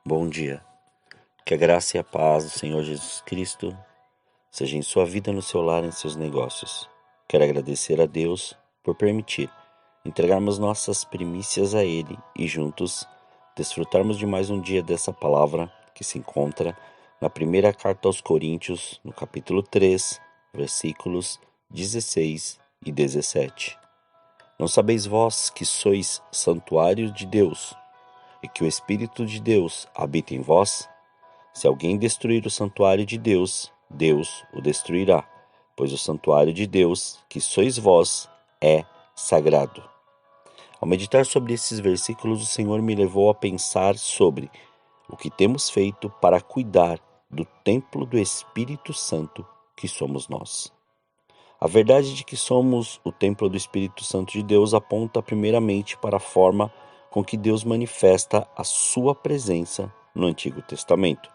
Bom dia. Que a graça e a paz do Senhor Jesus Cristo seja em sua vida, no seu lar e em seus negócios. Quero agradecer a Deus por permitir entregarmos nossas primícias a Ele e juntos desfrutarmos de mais um dia dessa palavra que se encontra na primeira carta aos Coríntios, no capítulo 3, versículos 16 e 17. Não sabeis vós que sois santuário de Deus e que o Espírito de Deus habita em vós? Se alguém destruir o santuário de Deus, Deus o destruirá, pois o santuário de Deus, que sois vós, é sagrado. Ao meditar sobre esses versículos, o Senhor me levou a pensar sobre o que temos feito para cuidar do templo do Espírito Santo que somos nós. A verdade de que somos o templo do Espírito Santo de Deus aponta primeiramente para a forma com que Deus manifesta a sua presença no Antigo Testamento.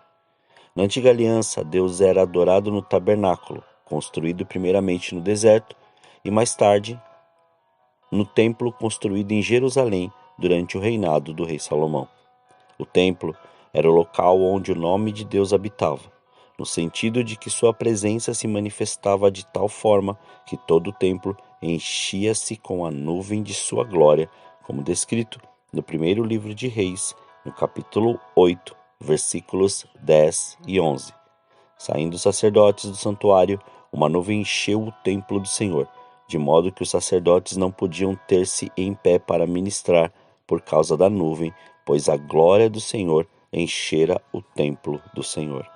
Na Antiga Aliança, Deus era adorado no tabernáculo, construído primeiramente no deserto, e mais tarde no templo construído em Jerusalém durante o reinado do rei Salomão. O templo era o local onde o nome de Deus habitava, no sentido de que sua presença se manifestava de tal forma que todo o templo enchia-se com a nuvem de sua glória, como descrito no primeiro livro de Reis, no capítulo 8, versículos 10 e 11. Saindo os sacerdotes do santuário, uma nuvem encheu o templo do Senhor, de modo que os sacerdotes não podiam ter-se em pé para ministrar por causa da nuvem, pois a glória do Senhor enchera o templo do Senhor.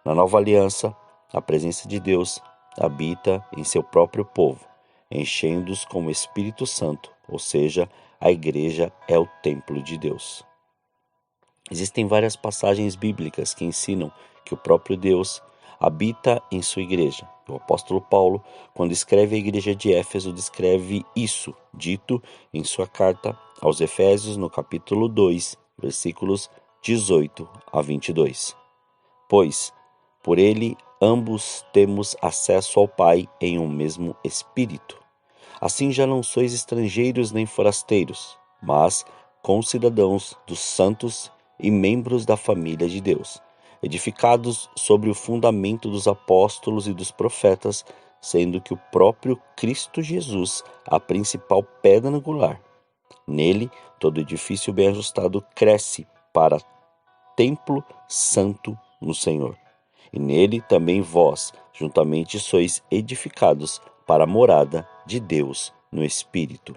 Na nova aliança, a presença de Deus habita em seu próprio povo, enchendo-os com o Espírito Santo, ou seja, a igreja é o templo de Deus. Existem várias passagens bíblicas que ensinam que o próprio Deus habita em sua igreja. O apóstolo Paulo, quando escreve a igreja de Éfeso, descreve isso, dito em sua carta aos Efésios, no capítulo 2, versículos 18 a 22. Pois, por ele, ambos temos acesso ao Pai em um mesmo Espírito. Assim já não sois estrangeiros nem forasteiros, mas concidadãos dos santos e membros da família de Deus, edificados sobre o fundamento dos apóstolos e dos profetas, sendo que o próprio Cristo Jesus a principal pedra angular. Nele, todo edifício bem ajustado cresce para templo santo no Senhor. E nele também vós, juntamente, sois edificados para a morada de Deus no Espírito.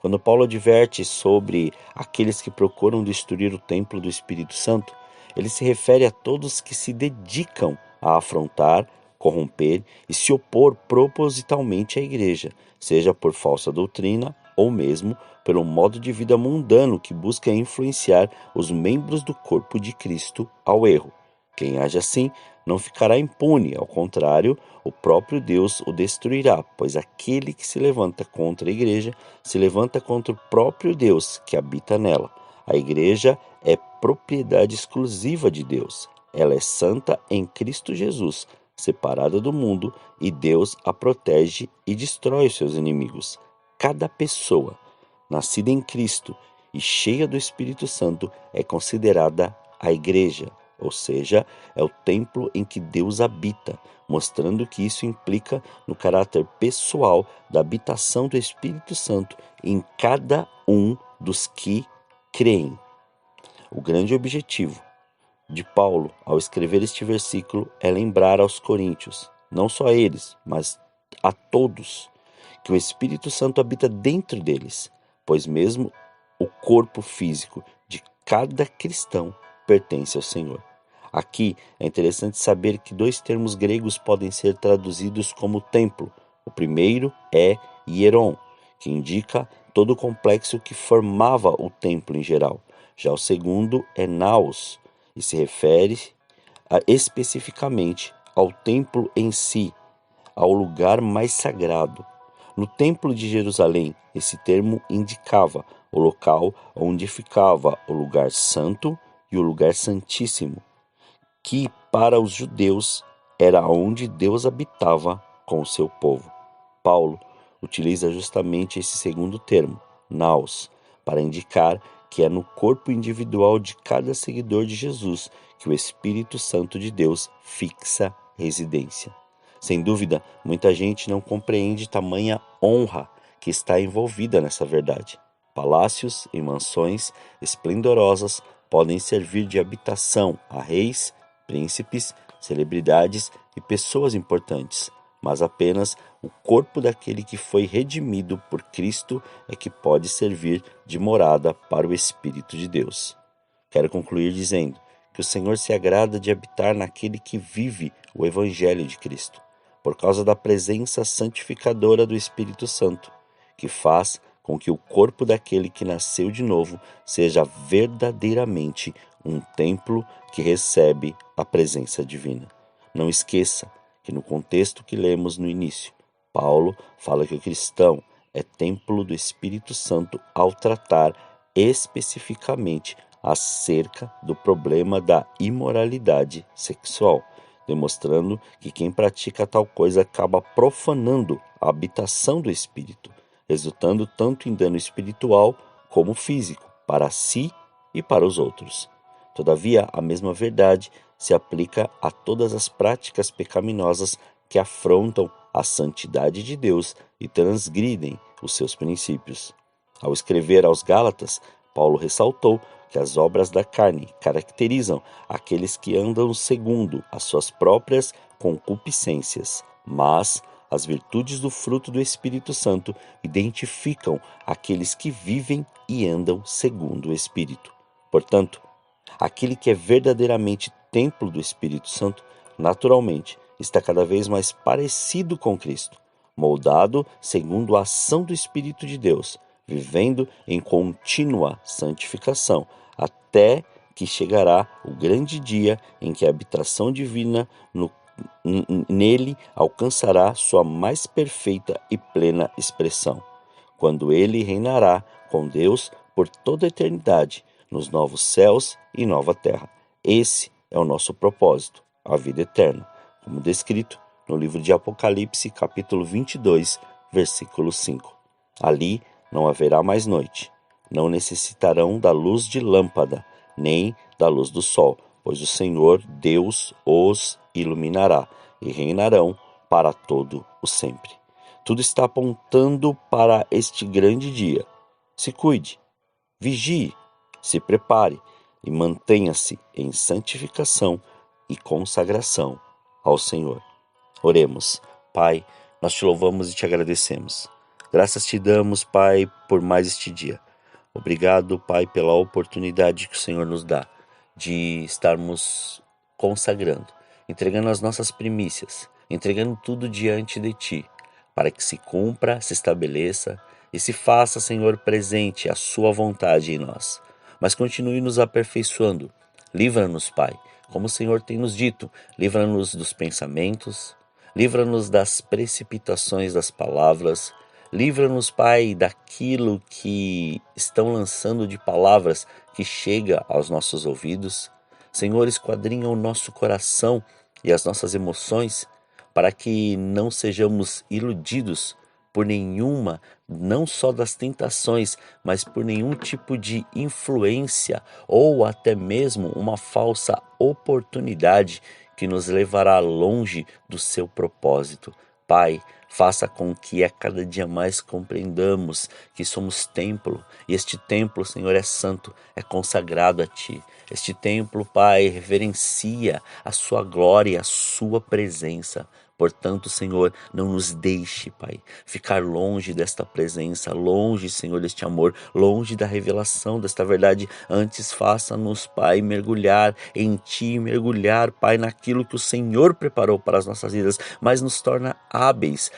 Quando Paulo adverte sobre aqueles que procuram destruir o templo do Espírito Santo, ele se refere a todos que se dedicam a afrontar, corromper e se opor propositalmente à igreja, seja por falsa doutrina ou mesmo pelo modo de vida mundano que busca influenciar os membros do corpo de Cristo ao erro. Quem age assim não ficará impune, ao contrário, o próprio Deus o destruirá, pois aquele que se levanta contra a igreja se levanta contra o próprio Deus que habita nela. A igreja é propriedade exclusiva de Deus. Ela é santa em Cristo Jesus, separada do mundo, e Deus a protege e destrói os seus inimigos. Cada pessoa nascida em Cristo e cheia do Espírito Santo é considerada a igreja, ou seja, é o templo em que Deus habita, mostrando que isso implica no caráter pessoal da habitação do Espírito Santo em cada um dos que creem. O grande objetivo de Paulo, ao escrever este versículo, é lembrar aos coríntios, não só a eles, mas a todos, que o Espírito Santo habita dentro deles, pois mesmo o corpo físico de cada cristão pertence ao Senhor. Aqui é interessante saber que dois termos gregos podem ser traduzidos como templo. O primeiro é hieron, que indica todo o complexo que formava o templo em geral. Já o segundo é naos, e se refere especificamente ao templo em si, ao lugar mais sagrado. No templo de Jerusalém, esse termo indicava o local onde ficava o lugar santo e o lugar santíssimo, que para os judeus era onde Deus habitava com o seu povo. Paulo utiliza justamente esse segundo termo, naos, para indicar que é no corpo individual de cada seguidor de Jesus que o Espírito Santo de Deus fixa residência. Sem dúvida, muita gente não compreende tamanha honra que está envolvida nessa verdade. Palácios e mansões esplendorosas podem servir de habitação a reis, príncipes, celebridades e pessoas importantes, mas apenas o corpo daquele que foi redimido por Cristo é que pode servir de morada para o Espírito de Deus. Quero concluir dizendo que o Senhor se agrada de habitar naquele que vive o Evangelho de Cristo, por causa da presença santificadora do Espírito Santo, que faz com que o corpo daquele que nasceu de novo seja verdadeiramente um templo que recebe a presença divina. Não esqueça que no contexto que lemos no início, Paulo fala que o cristão é templo do Espírito Santo ao tratar especificamente acerca do problema da imoralidade sexual, demonstrando que quem pratica tal coisa acaba profanando a habitação do Espírito, resultando tanto em dano espiritual como físico, para si e para os outros. Todavia, a mesma verdade se aplica a todas as práticas pecaminosas que afrontam a santidade de Deus e transgridem os seus princípios. Ao escrever aos Gálatas, Paulo ressaltou que as obras da carne caracterizam aqueles que andam segundo as suas próprias concupiscências, mas as virtudes do fruto do Espírito Santo identificam aqueles que vivem e andam segundo o Espírito. Portanto, aquele que é verdadeiramente templo do Espírito Santo, naturalmente, está cada vez mais parecido com Cristo, moldado segundo a ação do Espírito de Deus, vivendo em contínua santificação, até que chegará o grande dia em que a habitação divina nele alcançará sua mais perfeita e plena expressão, quando ele reinará com Deus por toda a eternidade, nos novos céus e nova terra. Esse é o nosso propósito, a vida eterna, como descrito no livro de Apocalipse, capítulo 22, versículo 5. Ali não haverá mais noite, não necessitarão da luz de lâmpada, nem da luz do sol, pois o Senhor Deus os iluminará e reinarão para todo o sempre. Tudo está apontando para este grande dia. Se cuide, vigie, se prepare e mantenha-se em santificação e consagração ao Senhor. Oremos. Pai, nós te louvamos e te agradecemos. Graças te damos, Pai, por mais este dia. Obrigado, Pai, pela oportunidade que o Senhor nos dá de estarmos consagrando, entregando as nossas primícias, entregando tudo diante de Ti, para que se cumpra, se estabeleça e se faça, Senhor, presente a Sua vontade em nós. Mas continue nos aperfeiçoando. Livra-nos, Pai, como o Senhor tem nos dito, livra-nos dos pensamentos, livra-nos das precipitações das palavras, livra-nos, Pai, daquilo que estão lançando de palavras que chega aos nossos ouvidos. Senhor, esquadrinha o nosso coração e as nossas emoções, para que não sejamos iludidos por nenhuma, não só das tentações, mas por nenhum tipo de influência ou até mesmo uma falsa oportunidade que nos levará longe do seu propósito. Pai, faça com que a cada dia mais compreendamos que somos templo, e este templo, Senhor, é santo, é consagrado a Ti. Este templo, Pai, reverencia a Sua glória, a Sua presença. Portanto, Senhor, não nos deixe, Pai, ficar longe desta presença, longe, Senhor, deste amor, longe da revelação desta verdade. Antes, faça-nos, Pai, mergulhar em Ti, mergulhar, Pai, naquilo que o Senhor preparou para as nossas vidas, mas nos torna hábeis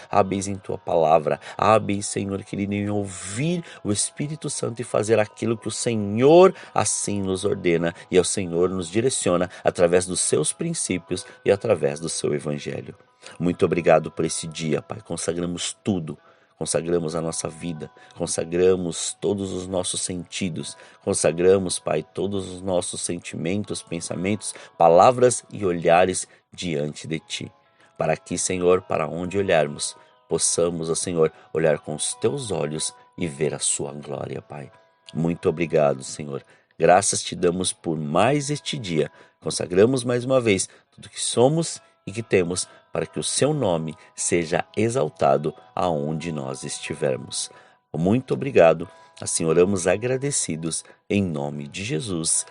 em Tua palavra, hábeis, Senhor, querido, em ouvir o Espírito Santo e fazer aquilo que o Senhor assim nos ordena e o Senhor nos direciona através dos Seus princípios e através do Seu Evangelho. Muito obrigado por esse dia, Pai. Consagramos tudo. Consagramos a nossa vida, consagramos todos os nossos sentidos, consagramos, Pai, todos os nossos sentimentos, pensamentos, palavras e olhares diante de Ti. Para que, Senhor, para onde olharmos, possamos, ó Senhor, olhar com os Teus olhos e ver a Sua glória, Pai. Muito obrigado, Senhor. Graças te damos por mais este dia. Consagramos mais uma vez tudo que somos e que temos para que o seu nome seja exaltado aonde nós estivermos. Muito obrigado. Assim oramos agradecidos em nome de Jesus.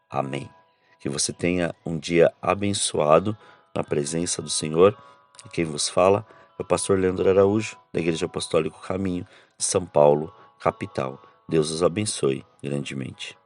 Amém. Que você tenha um dia abençoado na presença do Senhor. E quem vos fala é o pastor Leandro Araújo, da Igreja Apostólica Caminho de São Paulo, capital. Deus os abençoe grandemente.